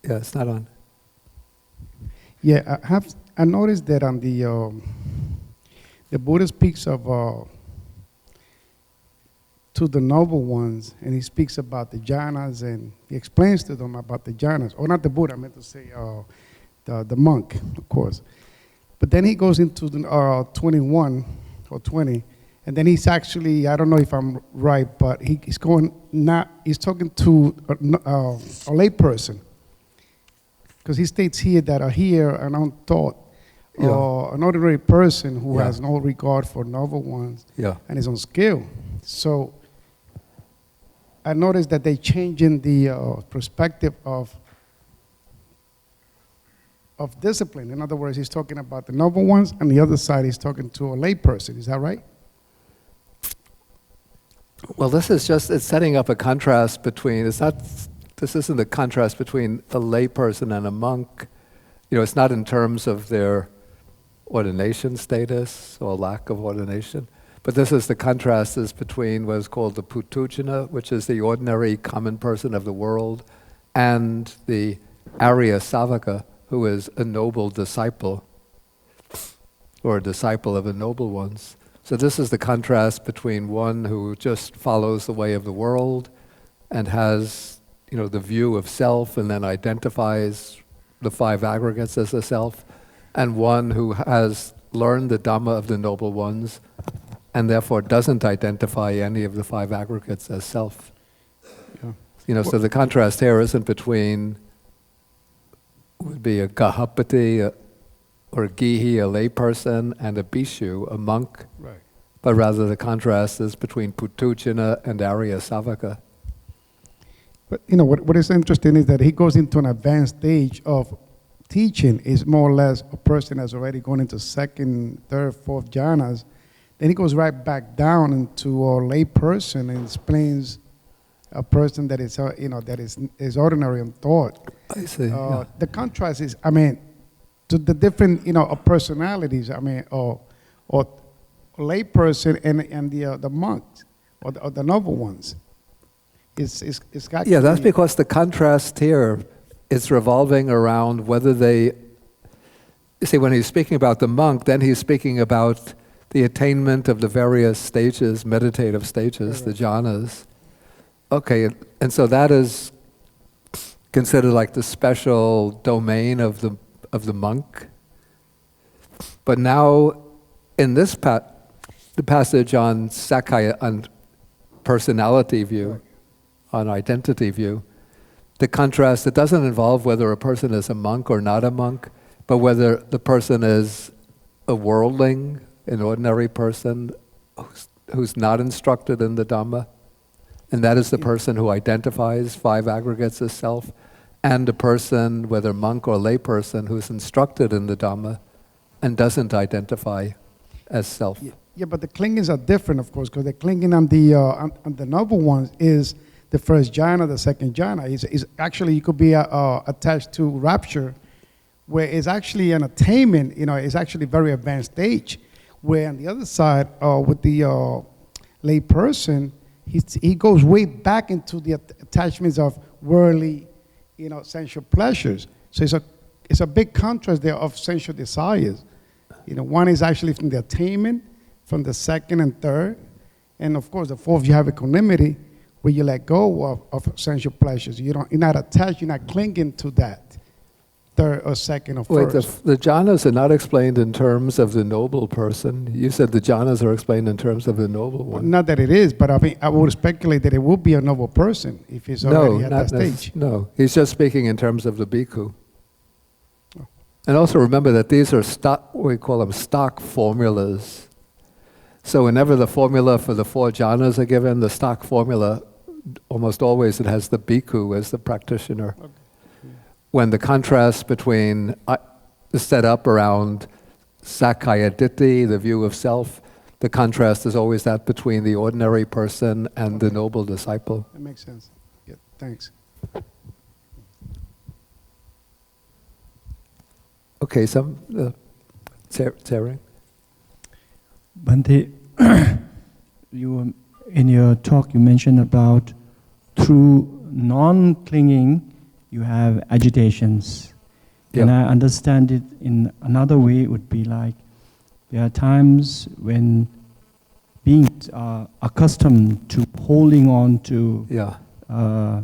Yeah, it's not on. Yeah, I noticed that on the Buddha speaks of to the noble ones, and he speaks about the jhanas, and he explains to them about the jhanas, or not the Buddha, I meant to say the monk, of course. But then he goes into the 21 or 20, and then he's actually, I don't know if I'm right, but he's talking to a lay person, because he states here that an unthought, or an ordinary person who has no regard for noble ones and his own skill. So I noticed that they change in the perspective of discipline. In other words, he's talking about the noble ones, and the other side he's talking to a lay person. Is that right? Well, this is just, it's setting up a contrast between, this isn't a contrast between a lay person and a monk. It's not in terms of their ordination status or lack of ordination, but this is the contrast is between what is called the putujana, which is the ordinary common person of the world, and the Arya Savaka, who is a noble disciple, or a disciple of the noble ones. So this is the contrast between one who just follows the way of the world and has, the view of self and then identifies the five aggregates as a self, and one who has learned the Dhamma of the noble ones and therefore doesn't identify any of the five aggregates as self. So the contrast here isn't between, would be a Gahapati or a Gihi, a lay person, and a Bhikshu, a monk. Right. But rather the contrast is between Putujana and Arya Savaka. But what is interesting is that he goes into an advanced stage of teaching. Is more or less a person has already gone into second, third, fourth jhanas. Then he goes right back down into a lay person and explains a person that is that is ordinary in thought. I see. The contrast is, to the different personalities. Or lay person and the monks or the noble ones. It's actually, that's because the contrast here is revolving around whether they. You see, when he's speaking about the monk, then he's speaking about the attainment of the various stages, meditative stages, the jhanas. Okay, and so that is considered like the special domain of the monk. But now, in this the passage on Sakaya, on personality view, on identity view, the contrast, it doesn't involve whether a person is a monk or not a monk, but whether the person is a worldling, an ordinary person who's not instructed in the Dhamma, and that is the person who identifies five aggregates as self, and a person, whether monk or lay person, who's instructed in the Dhamma and doesn't identify as self. Yeah, but the clingings are different, of course, because the clinging on the noble ones is the first jhana, the second jhana. Is actually, you could be attached to rapture, where it's actually an attainment, it's actually very advanced stage. Where on the other side, with the lay person, he goes way back into the attachments of worldly, sensual pleasures. So it's a big contrast there of sensual desires. One is actually from the attainment, from the second and third, and of course the fourth you have equanimity, where you let go of sensual pleasures. You're not attached. You're not clinging to that third or second or first. The jhanas are not explained in terms of the noble person. You said the jhanas are explained in terms of the noble one. Well, not that it is, but I would speculate that it would be a noble person if he's already at that stage. No, he's just speaking in terms of the bhikkhu. Oh. And also remember that these are we call them stock formulas. So whenever the formula for the four jhanas are given, the stock formula, almost always it has the bhikkhu as the practitioner. Okay. When the contrast between is set up around Sakaya Ditti, the view of self, the contrast is always that between the ordinary person and the noble disciple. That makes sense. Yeah, thanks. Okay, Tsering? Bhante, in your talk you mentioned about through non-clinging you have agitations. And I understand it in another way. It would be like there are times when beings are accustomed to holding on to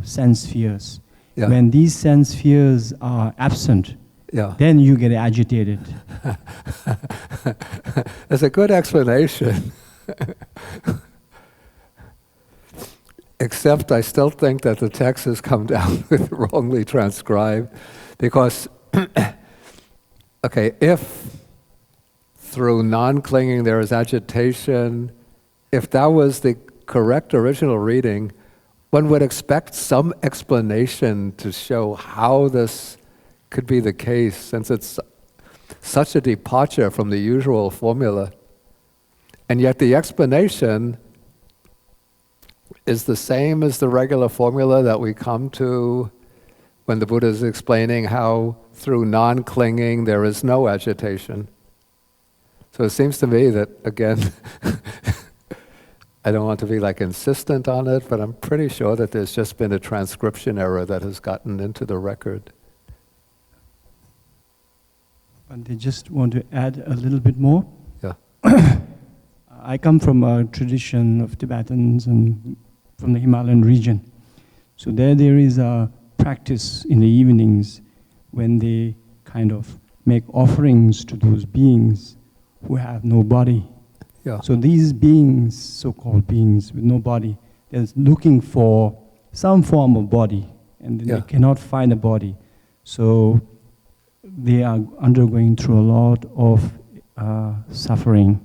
sense spheres. When these sense spheres are absent, then you get agitated. That's a good explanation. Except I still think that the text has come down with wrongly transcribed, because, okay, if through non-clinging there is agitation, if that was the correct original reading, one would expect some explanation to show how this could be the case, since it's such a departure from the usual formula. And yet the explanation is the same as the regular formula that we come to when the Buddha is explaining how through non-clinging there is no agitation. So it seems to me that, again, I don't want to be like insistent on it, but I'm pretty sure that there's just been a transcription error that has gotten into the record. And I just want to add a little bit more. Yeah. I come from a tradition of Tibetans and from the Himalayan region. So there is a practice in the evenings when they kind of make offerings to those beings who have no body. So these beings, so-called beings with no body, they're looking for some form of body, and then they cannot find a body. So they are undergoing through a lot of suffering.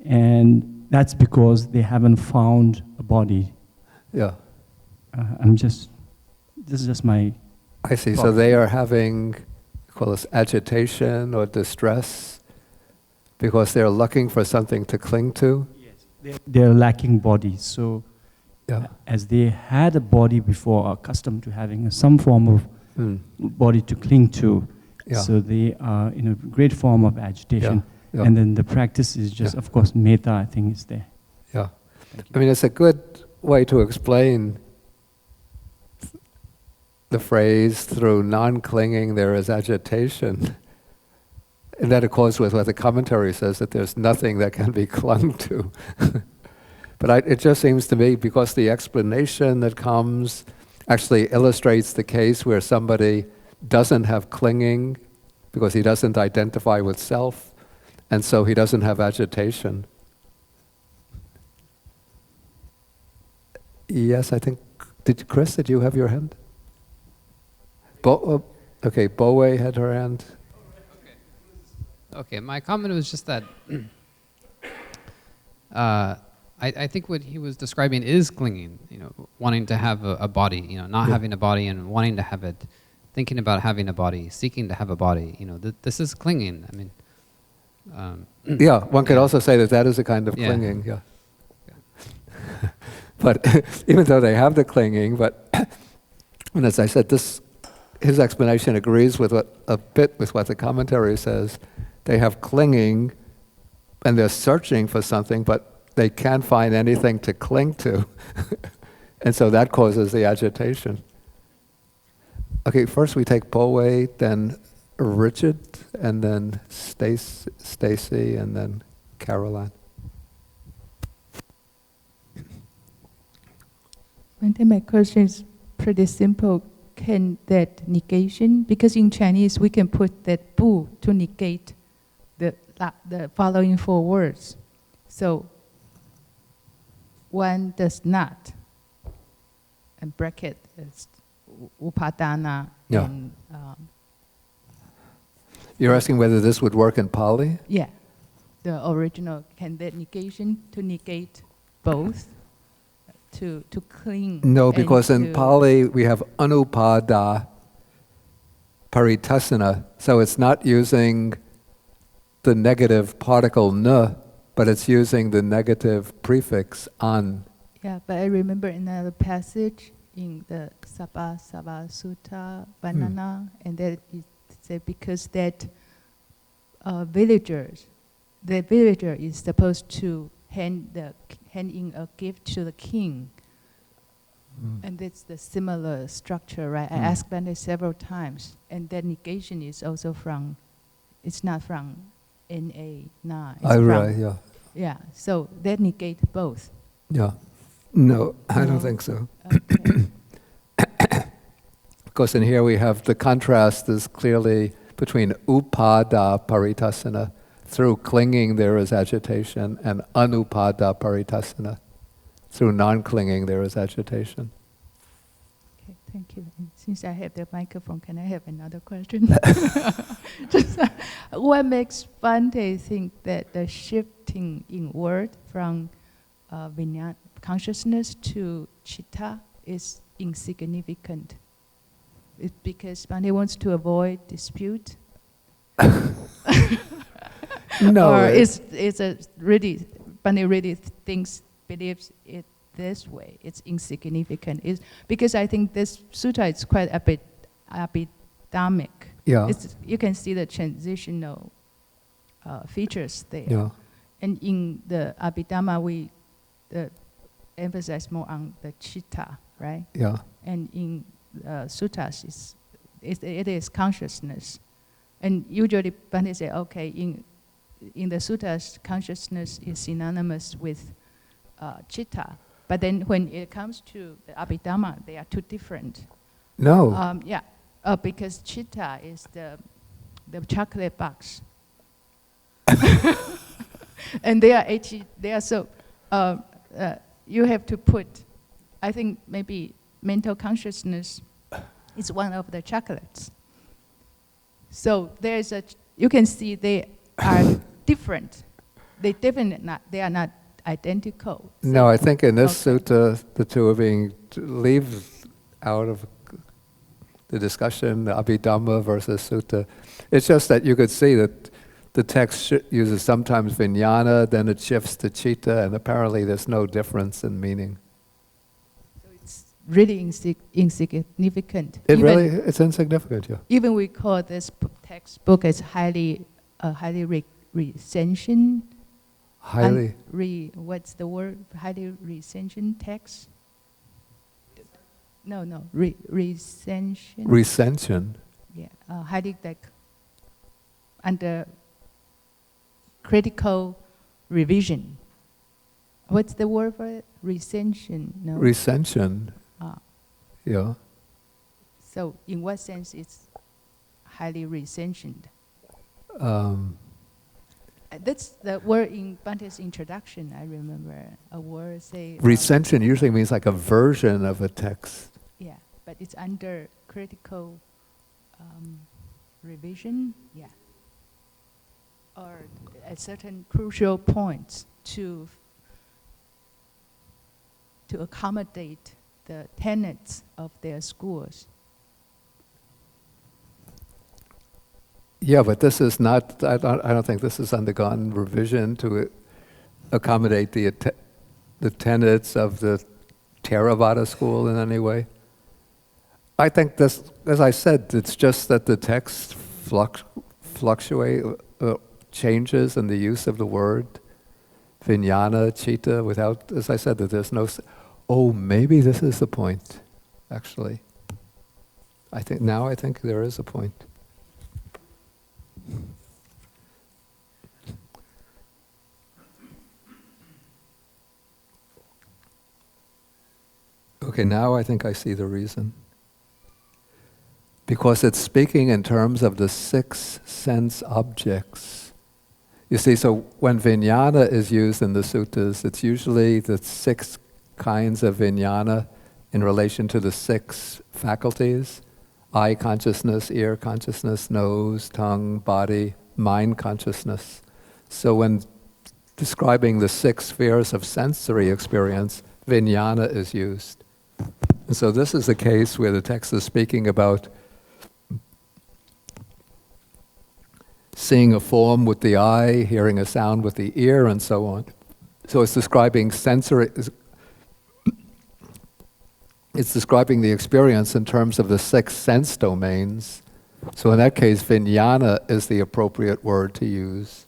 And that's because they haven't found a body. This is just my I see. thought. So they are having, call this agitation or distress, because they're looking for something to cling to? Yes. They're lacking bodies. So as they had a body before, are accustomed to having some form of body to cling to, so they are in a great form of agitation. And then the practice is just, of course, metta, I think, is there. I mean, it's a good way to explain the phrase, through non-clinging there is agitation. And that accords with what the commentary says, that there's nothing that can be clung to. But it just seems to me, because the explanation that comes actually illustrates the case where somebody doesn't have clinging because he doesn't identify with self, and so he doesn't have agitation. Yes, I think, Chris, did you have your hand? Okay, Bowe had her hand. Okay, my comment was just that I think what he was describing is clinging, wanting to have a body, not having a body and wanting to have it, thinking about having a body, seeking to have a body, this is clinging. I mean, one could also say that is a kind of clinging, But even though they have the clinging, and as I said, his explanation agrees with a bit with what the commentary says. They have clinging, and they're searching for something, but they can't find anything to cling to. And so that causes the agitation. Okay, first we take Bowe, then Richard, and then Stacy, and then Caroline. My question is pretty simple. Can that negation, because in Chinese we can put that bu to negate the following four words. So one does not, and bracket is upadana. And, you're asking whether this would work in Pali? Yeah, the original, can that negation to negate both? To cling? No, because in Pali we have anupada paritasana, so it's not using the negative particle na, but it's using the negative prefix an. Yeah, but I remember another passage in the Sabha Sutta, Banana, and that it said because that the villager is supposed to hand in a gift to the king. And it's the similar structure, right? I asked Bante several times, and that negation is also from, it's not from NA9. It's Right, yeah. Yeah, so that negate both. Yeah. No, I don't No. think so. Okay. Because in here we have the contrast is clearly between upada paritasana. Through clinging there is agitation, and anupada paritasana. Through non-clinging there is agitation. Okay, thank you. And since I have the microphone, can I have another question? Just, what makes Bante think that the shifting in word from vijnana consciousness to chitta is insignificant? It's because Bante wants to avoid dispute? No. Or it's a really, Bante really believes it this way, it's insignificant. It's because I think this sutta is quite abhidharmic. Yeah. You can see the transitional features there. Yeah. And in the Abhidhamma, we emphasize more on the chitta, right? Yeah. And in suttas, it is consciousness. And usually, Bante say, okay, in the suttas, consciousness is synonymous with chitta. But then when it comes to the Abhidhamma, they are two different. No. Yeah, because chitta is the chocolate box. And they are so, you have to put, I think maybe mental consciousness is one of the chocolates. So there's you can see they are different. They are not identical. So No, I think in this Okay. sutta, the two are being leave out of the discussion, the Abhidhamma versus sutta. It's just that you could see that the text uses sometimes vijnana, then it shifts to chitta, and apparently there's no difference in meaning. it's really insignificant. It's insignificant, yeah. Even we call this textbook as highly recension. Highly. What's the word? Highly recension text? No, recension. Recension. Yeah, highly under critical revision. What's the word for it? Recension. No. Recension, Ah. yeah. So in what sense it's highly recensioned? That's the word in Bante's introduction, I remember. A word say... Recension usually means like a version of a text. Yeah, but it's under critical revision, yeah. Or at certain crucial points to accommodate the tenets of their schools. Yeah, but this is not, I don't think this has undergone revision to accommodate the tenets of the Theravada school in any way. I think this, as I said, it's just that the text changes in the use of the word, vijnana, chitta, without, as I said, that there's no, maybe this is the point, actually. I think there is a point. Okay, now I think I see the reason. Because it's speaking in terms of the 6 sense objects. You see, so when vijnana is used in the suttas, it's usually the 6 kinds of vijnana in relation to the 6 faculties: eye consciousness, ear consciousness, nose, tongue, body, mind consciousness. So when describing the 6 spheres of sensory experience, vijnana is used. And so this is the case where the text is speaking about seeing a form with the eye, hearing a sound with the ear, and so on. So it's describing it's describing the experience in terms of the 6 sense domains. So in that case, vijnana is the appropriate word to use.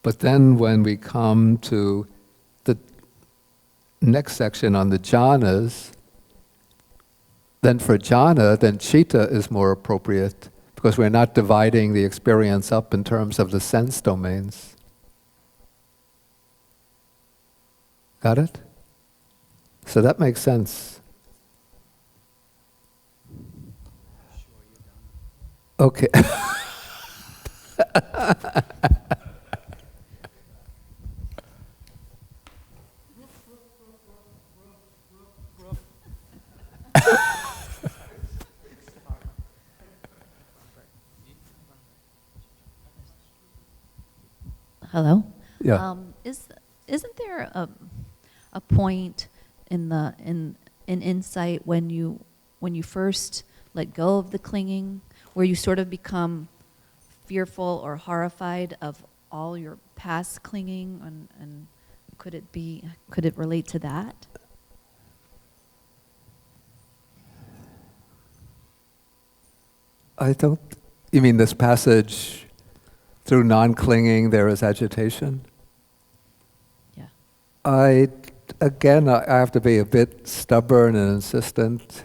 But then when we come to the next section on the jhanas, then for jhana, then citta is more appropriate because we're not dividing the experience up in terms of the sense domains. Got it? So that makes sense. Okay. Hello. Yeah. Isn't there a point in insight when you first let go of the clinging, where you sort of become fearful or horrified of all your past clinging, and could it relate to that? I don't. You mean this passage, through non-clinging there is agitation? Yeah. I have to be a bit stubborn and insistent.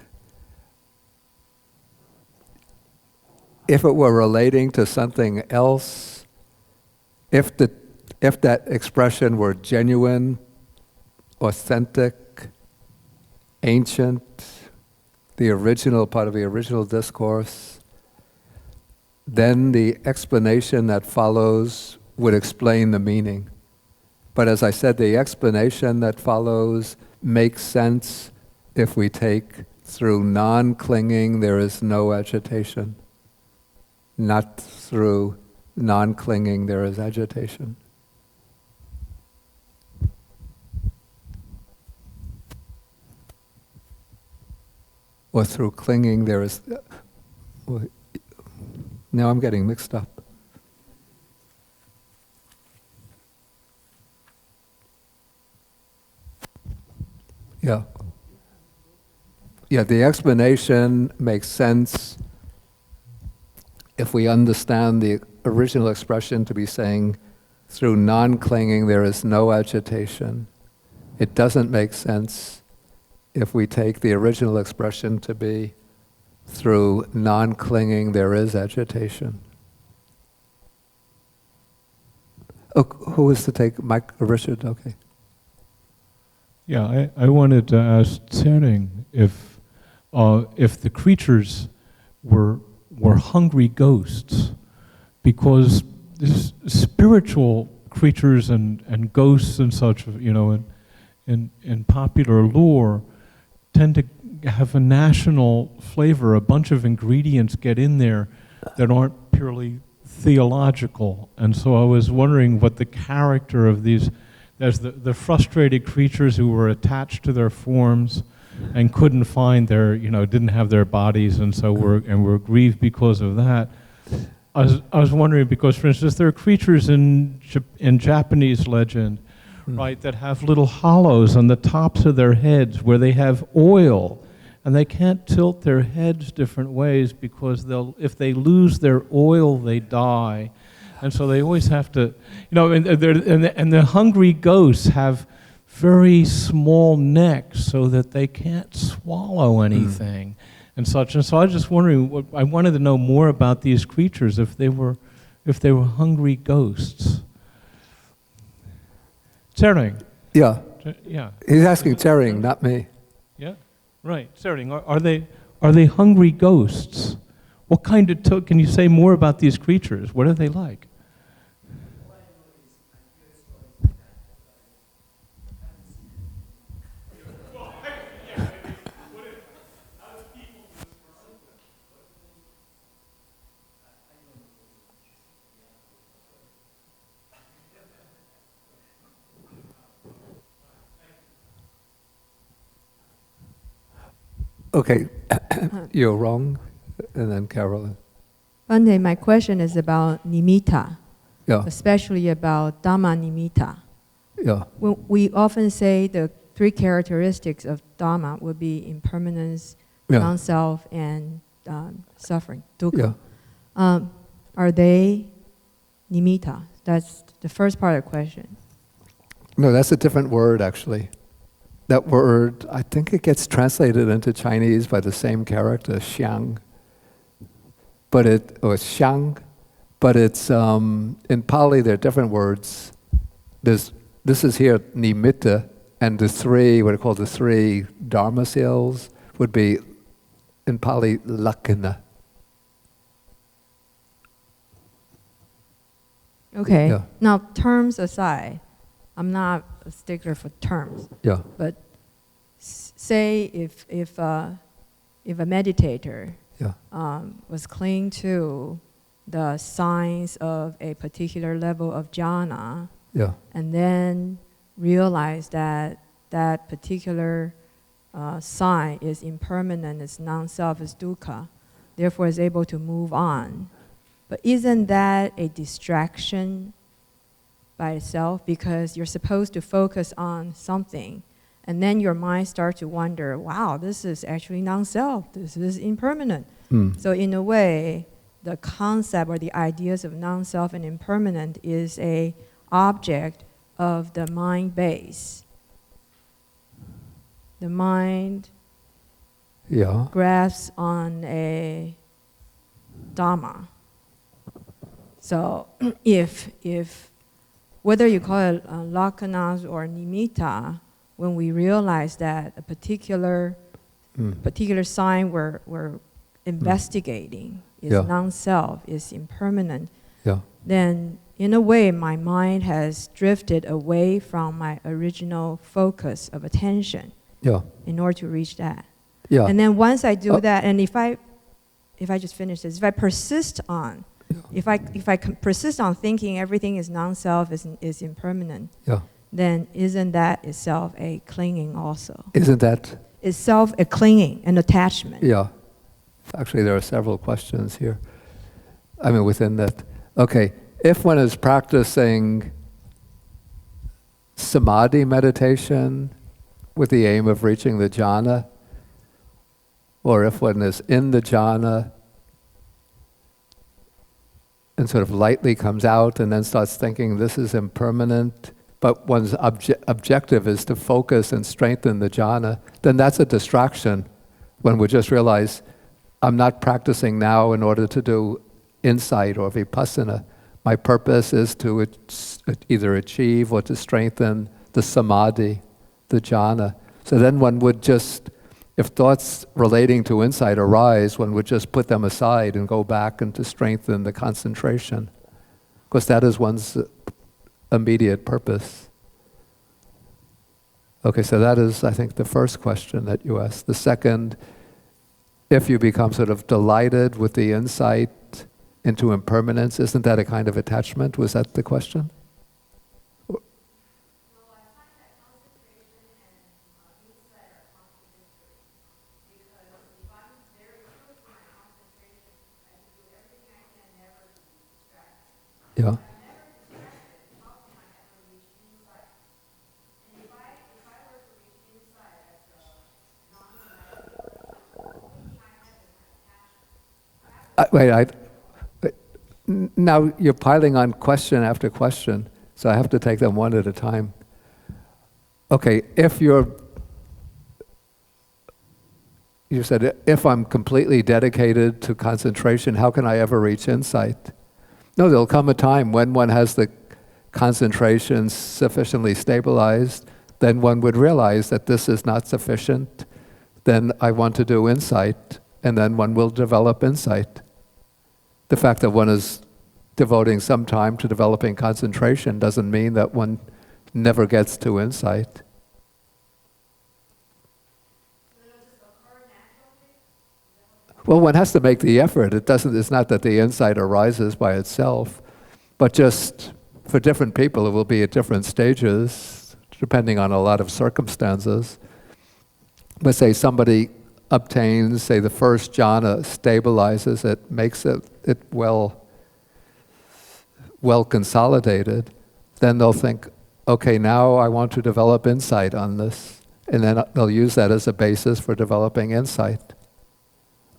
If it were relating to something else, if that expression were genuine, authentic, ancient, the original part of the original discourse, then the explanation that follows would explain the meaning. But as I said, the explanation that follows makes sense if we take through non-clinging there is no agitation. Not through non-clinging there is agitation. Or through clinging there is... Now I'm getting mixed up. Yeah. Yeah, the explanation makes sense if we understand the original expression to be saying, through non-clinging there is no agitation. It doesn't make sense if we take the original expression to be, through non-clinging there is agitation. Oh, who is to take Mike or Richard? Okay. Yeah, I wanted to ask Tsering if the creatures were hungry ghosts, because this spiritual creatures and ghosts and such, in popular lore, tend to have a national flavor. A bunch of ingredients get in there that aren't purely theological. And so I was wondering what the character of these, there's the frustrated creatures who were attached to their forms and couldn't find their, didn't have their bodies, and so were grieved because of that. I was wondering, because for instance, there are creatures in Japanese legend, right, that have little hollows on the tops of their heads where they have oil, and they can't tilt their heads different ways because if they lose their oil, they die. And so they always have to, and the hungry ghosts have very small necks so that they can't swallow anything and such. And so I was just wondering, I wanted to know more about these creatures, if they were hungry ghosts. Tsering. Yeah. Yeah. He's asking Tsering, not me. Yeah. Right. Tsering, are they hungry ghosts? What kind of can you say more about these creatures? What are they like? Okay, you're wrong. And then Carolyn. Bhante, my question is about nimitta, Yeah, especially about Dhamma nimitta. yeah, We often say the three characteristics of Dhamma would be impermanence, yeah, non-self, and suffering, dukkha. yeah. Are they nimitta? That's the first part of the question. No, that's a different word, actually. that word, I think it gets translated into Chinese by the same character, xiang. Or xiang, but it's, in Pali there are different words. This is here, nimitta, and the three, what are called the three dharma seals, would be, in Pali, lakkhana. Okay. Yeah. Now, terms aside, I'm not a stickler for terms. Yeah. But say if a meditator Yeah. was clinging to the signs of a particular level of jhana, Yeah. and then realize that that particular sign is impermanent, is non-self, is dukkha, therefore is able to move on. But isn't that a distraction by itself? Because you're supposed to focus on something, and then your mind starts to wonder, wow, this is actually non-self, this is impermanent. So in a way, the concept or the ideas of non-self and impermanent is a object of the mind base. The mind Yeah. grasps on a dhamma. So if whether you call it lakkhanas or nimitta, when we realize that a particular sign we're investigating is Yeah. non-self, is impermanent, Yeah. then in a way my mind has drifted away from my original focus of attention Yeah. in order to reach that. Yeah. And then once I do that, and if I just finish this, if I persist on, if I persist on thinking everything is non-self, is impermanent, Yeah. then isn't that itself a clinging also? Isn't that? Is self a clinging, an attachment? Yeah. Actually, there are several questions here. I mean, within that. Okay, if one is practicing samadhi meditation with the aim of reaching the jhana, or if one is in the jhana and sort of lightly comes out and then starts thinking this is impermanent, but one's objective is to focus and strengthen the jhana, then that's a distraction. One would just realize, I'm not practicing now in order to do insight or vipassana. My purpose is to either achieve or to strengthen the samadhi, the jhana. So then one would just, if thoughts relating to insight arise, one would just put them aside and go back and to strengthen the concentration. Because that is one's immediate purpose. Okay, so that is, I think, the first question that you asked. The second, if you become sort of delighted with the insight into impermanence, isn't that a kind of attachment? Was that the question? Yeah. Now you're piling on question after question, so I have to take them one at a time. Okay, you said, if I'm completely dedicated to concentration, how can I ever reach insight? No, there'll come a time when one has the concentration sufficiently stabilized, then one would realize that this is not sufficient, then I want to do insight, and then one will develop insight. The fact that one is devoting some time to developing concentration doesn't mean that one never gets to insight. Well, one has to make the effort. It's not that the insight arises by itself, but just for different people it will be at different stages, depending on a lot of circumstances. But say somebody obtains, say the first jhana, stabilizes it, makes it well consolidated, then they'll think, okay, now I want to develop insight on this. And then they'll use that as a basis for developing insight.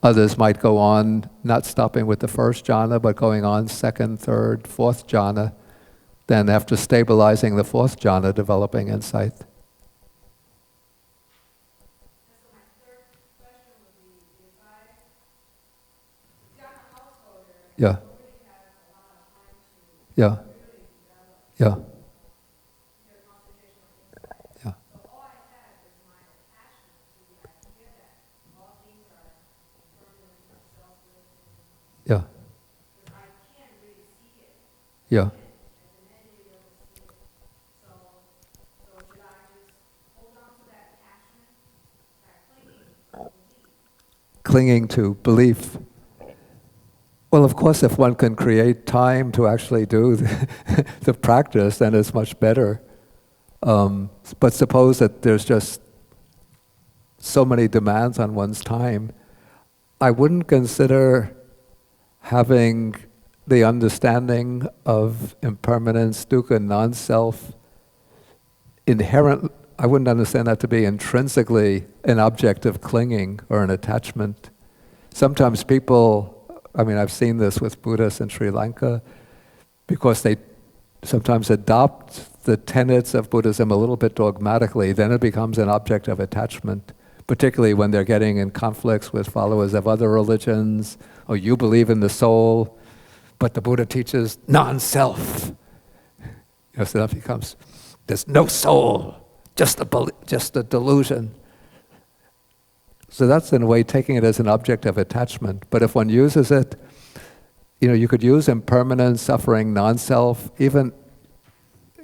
Others might go on, not stopping with the first jhana, but going on second, third, fourth jhana. Then after stabilizing the fourth jhana, developing insight. Yeah. Yeah. Yeah. Yeah. Yeah. Yeah. Clinging to belief. Well, of course, if one can create time to actually do the practice, then it's much better. But suppose that there's just so many demands on one's time, I wouldn't consider having the understanding of impermanence, dukkha, non-self, inherent. I wouldn't understand that to be intrinsically an object of clinging or an attachment. Sometimes people, I've seen this with Buddhists in Sri Lanka, because they sometimes adopt the tenets of Buddhism a little bit dogmatically, then it becomes an object of attachment, particularly when they're getting in conflicts with followers of other religions, or you believe in the soul, but the Buddha teaches non-self. So that becomes, there's no soul, just a delusion. So that's in a way taking it as an object of attachment. But if one uses it, you could use impermanence, suffering, non-self, even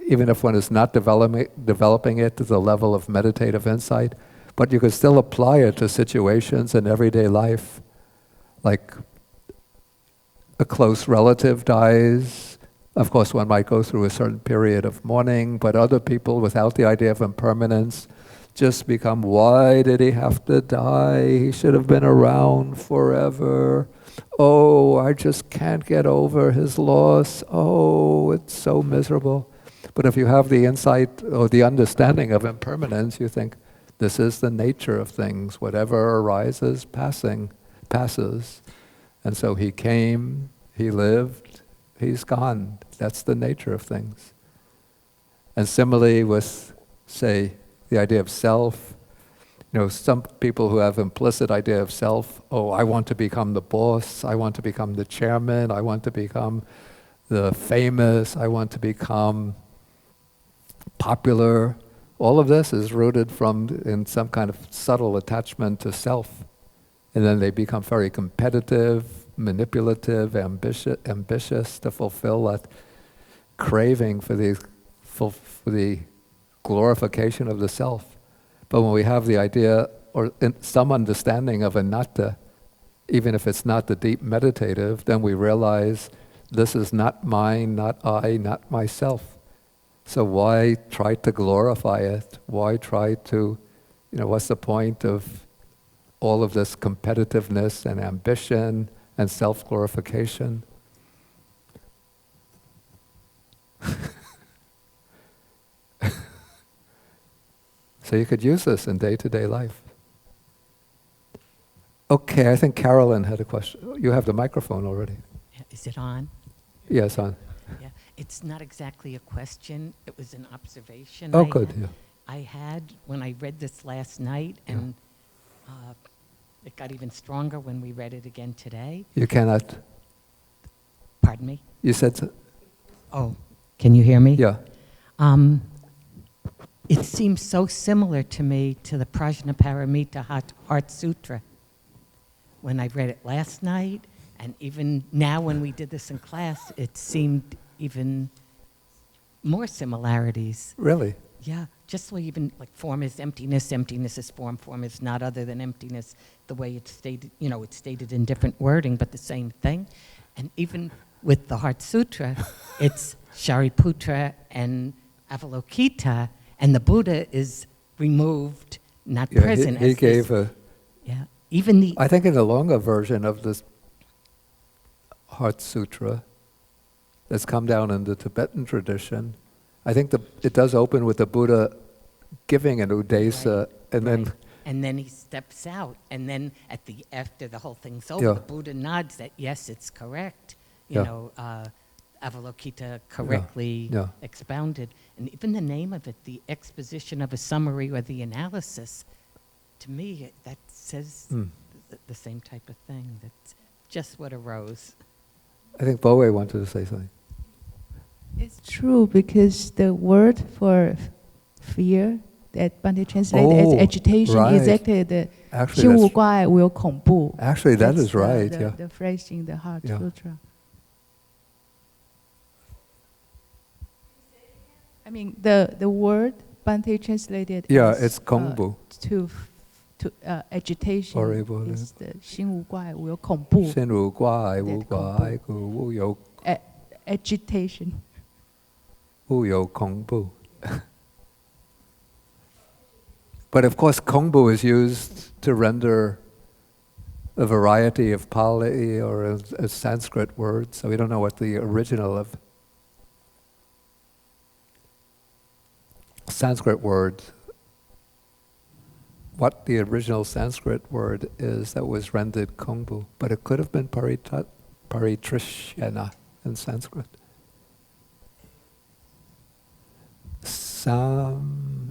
if one is not developing it to the level of meditative insight, but you could still apply it to situations in everyday life. Like a close relative dies, of course one might go through a certain period of mourning, but other people without the idea of impermanence just become, why did he have to die? He should have been around forever. Oh, I just can't get over his loss. Oh, it's so miserable. But if you have the insight or the understanding of impermanence, you think, this is the nature of things. Whatever arises, passes. And so he came, he lived, he's gone. That's the nature of things. And similarly with, say, the idea of self. Some people who have implicit idea of self, oh, I want to become the boss, I want to become the chairman, I want to become the famous, I want to become popular. All of this is rooted in some kind of subtle attachment to self. And then they become very competitive, manipulative, ambitious to fulfill that craving for the glorification of the self. But when we have the idea or some understanding of anatta, even if it's not the deep meditative, then we realize this is not mine, not I, not myself. So why try to glorify it? Why try to, what's the point of all of this competitiveness and ambition and self-glorification? So you could use this in day-to-day life. Okay, I think Carolyn had a question. You have the microphone already. Is it on? Yes, on. Yeah, it's not exactly a question. It was an observation. Oh, good. Yeah. I had when I read this last night, and it got even stronger when we read it again today. You cannot. Pardon me? You said so. Oh, can you hear me? Yeah. It seems so similar to me to the Prajnaparamita Heart Sutra. When I read it last night, and even now when we did this in class, it seemed even more similarities. Really? Yeah, just like even like form is emptiness, emptiness is form, form is not other than emptiness, the way it's stated, it's stated in different wording, but the same thing. And even with the Heart Sutra, it's Shariputra and Avalokita, and the Buddha is removed, not present. He gave a... Yeah, even the... I think in the longer version of this Heart Sutra that's come down in the Tibetan tradition, I think it does open with the Buddha giving an Uddesa, and then he steps out, and then after the whole thing's over, the Buddha nods that yes, it's correct. Avalokita correctly expounded, and even the name of it, the exposition of a summary or the analysis, to me that says the same type of thing. That's just what arose. I think Bowe wanted to say something. It's true because the word for fear that Bante translated as agitation right. is actually the Actually, 心无 that's, 挂碍无有恐怖. actually that That's is right, the, yeah. the phrase in the Heart Yeah. Sutra. I mean, the word Bante translated Yeah, as, it's kongbu. to agitation Horrible, is the 心无挂碍无有恐怖. 心无挂碍无挂碍故无有 Agitation. 无有恐怖. But of course, kongbu is used to render a variety of Pali or a Sanskrit words, so we don't know what the original of Sanskrit word, what the original Sanskrit word is that was rendered kongbu, but it could have been paritrishena in Sanskrit.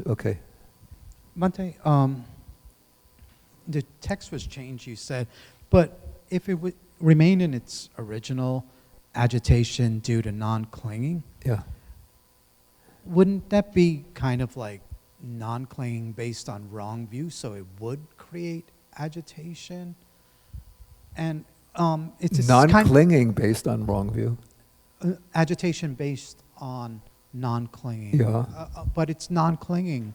Okay. Bante, the text was changed, you said, but if it would remain in its original agitation due to non-clinging, Yeah. wouldn't that be kind of like non-clinging based on wrong view, so it would create agitation? And it's a Non-clinging based on wrong view. agitation based on non-clinging. Yeah. But it's non-clinging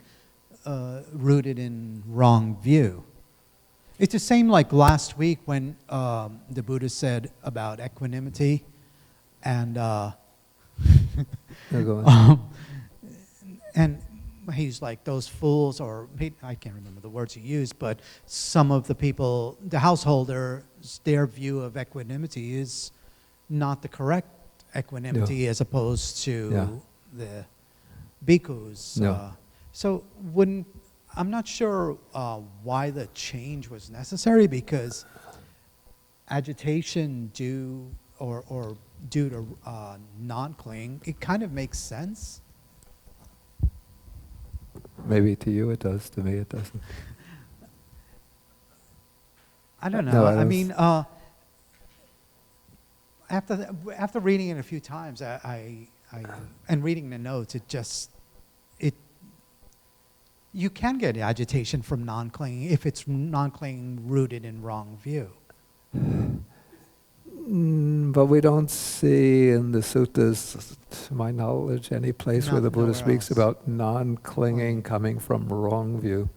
rooted in wrong view. It's the same like last week when the Buddha said about equanimity and and he's like, those fools, or I can't remember the words he used, but some of the people, the householders, their view of equanimity is not the correct equanimity as opposed to the bhikkhus. So I'm not sure why the change was necessary, because agitation due to non-clinging, it kind of makes sense. Maybe to you it does, to me it doesn't. I don't know. No, I mean, after reading it a few times, and reading the notes, you can get agitation from non-clinging if it's non-clinging rooted in wrong view. But we don't see in the suttas, to my knowledge, any place where the Buddha speaks about non-clinging coming from wrong view.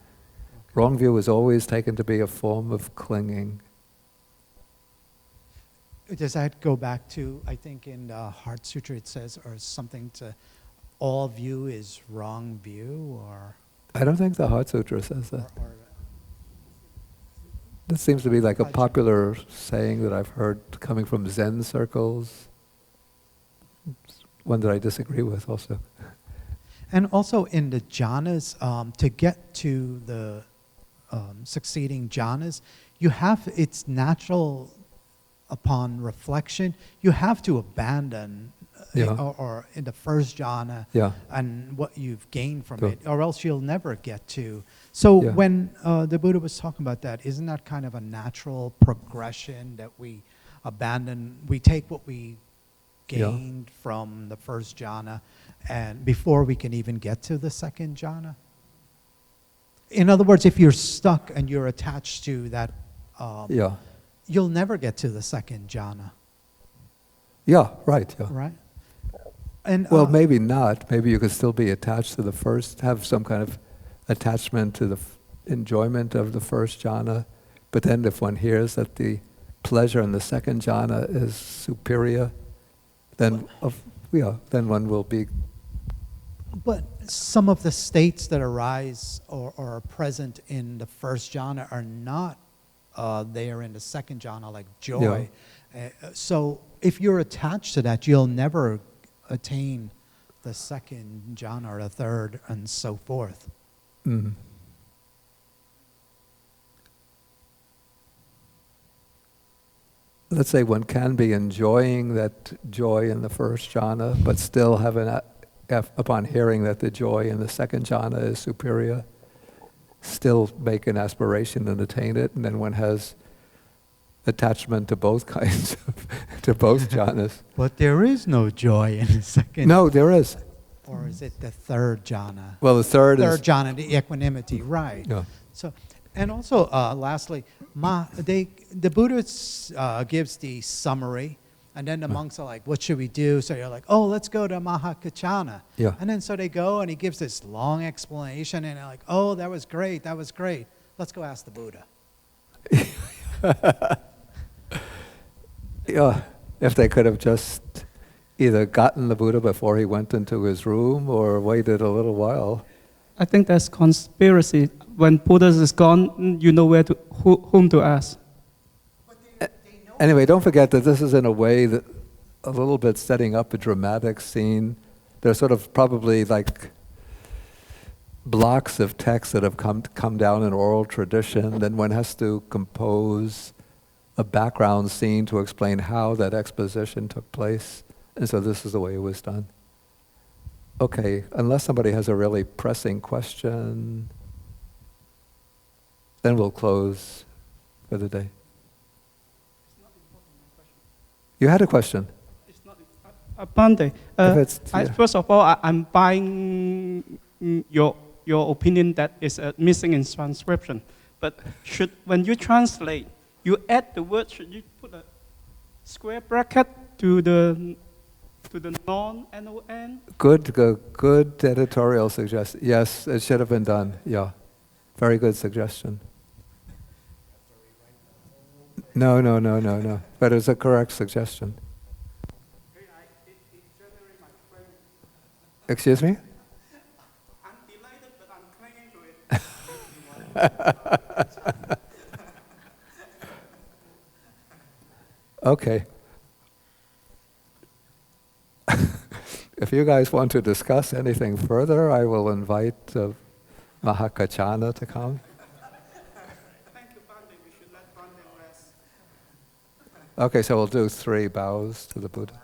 Wrong view is always taken to be a form of clinging. Does that go back to, I think in the Heart Sutra it says, or something to, all view is wrong view, or? I don't think the Heart Sutra says that. This seems to be like a popular saying that I've heard coming from Zen circles. One that I disagree with also. And also in the jhanas, to get to the succeeding jhanas, it's natural upon reflection, you have to abandon or in the first jhana and what you've gained from it, or else you'll never get to. So when the Buddha was talking about that, isn't that kind of a natural progression that we abandon, we take what we gained from the first jhana and before we can even get to the second jhana? In other words, if you're stuck and you're attached to that, you'll never get to the second jhana. Yeah, right. Yeah. Right? And, well, maybe not. Maybe you could still be attached to the first, have some kind of attachment to the enjoyment of the first jhana. But then if one hears that the pleasure in the second jhana is superior, then then one will be... But some of the states that arise or are present in the first jhana are not there in the second jhana, like joy. So if you're attached to that, you'll never attain the second jhana or the third and so forth. Mm. Let's say one can be enjoying that joy in the first jhana, but still upon hearing that the joy in the second jhana is superior, still make an aspiration and attain it, and then one has attachment to both kinds of, to both jhanas. But there is no joy in the second. No, there is. Or is it the third jhana? Well, the third is... Third jhana, the equanimity, right. Yeah. So, and also, lastly, the Buddha gives the summary, and then the monks are like, what should we do? So you're like, oh, let's go to Maha Kaccana. Yeah. And then so they go, and he gives this long explanation, and they're like, oh, that was great, that was great. Let's go ask the Buddha. Yeah, if they could have just either gotten the Buddha before he went into his room or waited a little while. I think that's conspiracy. When Buddha is gone, you know whom to ask. Anyway, don't forget that this is in a way that a little bit setting up a dramatic scene. There's sort of probably like blocks of text that have come down in oral tradition. Then one has to compose a background scene to explain how that exposition took place. And so this is the way it was done. Okay, unless somebody has a really pressing question, then we'll close for the day. You had a question? It's not Bhante. Yeah. First of all, I'm buying your opinion that is missing in transcription. But when you translate, you add the word, should you put a square bracket to the non-N-O-N? Good editorial suggestion. Yes, it should have been done. Yeah, very good suggestion. No. But it's a correct suggestion. Excuse me? I'm delighted, but I'm clinging to it. Okay. If you guys want to discuss anything further, I will invite Maha Kaccana to come. Thank you, Bhante. We should let Bhante rest. Okay, so we'll do 3 bows to the Buddha.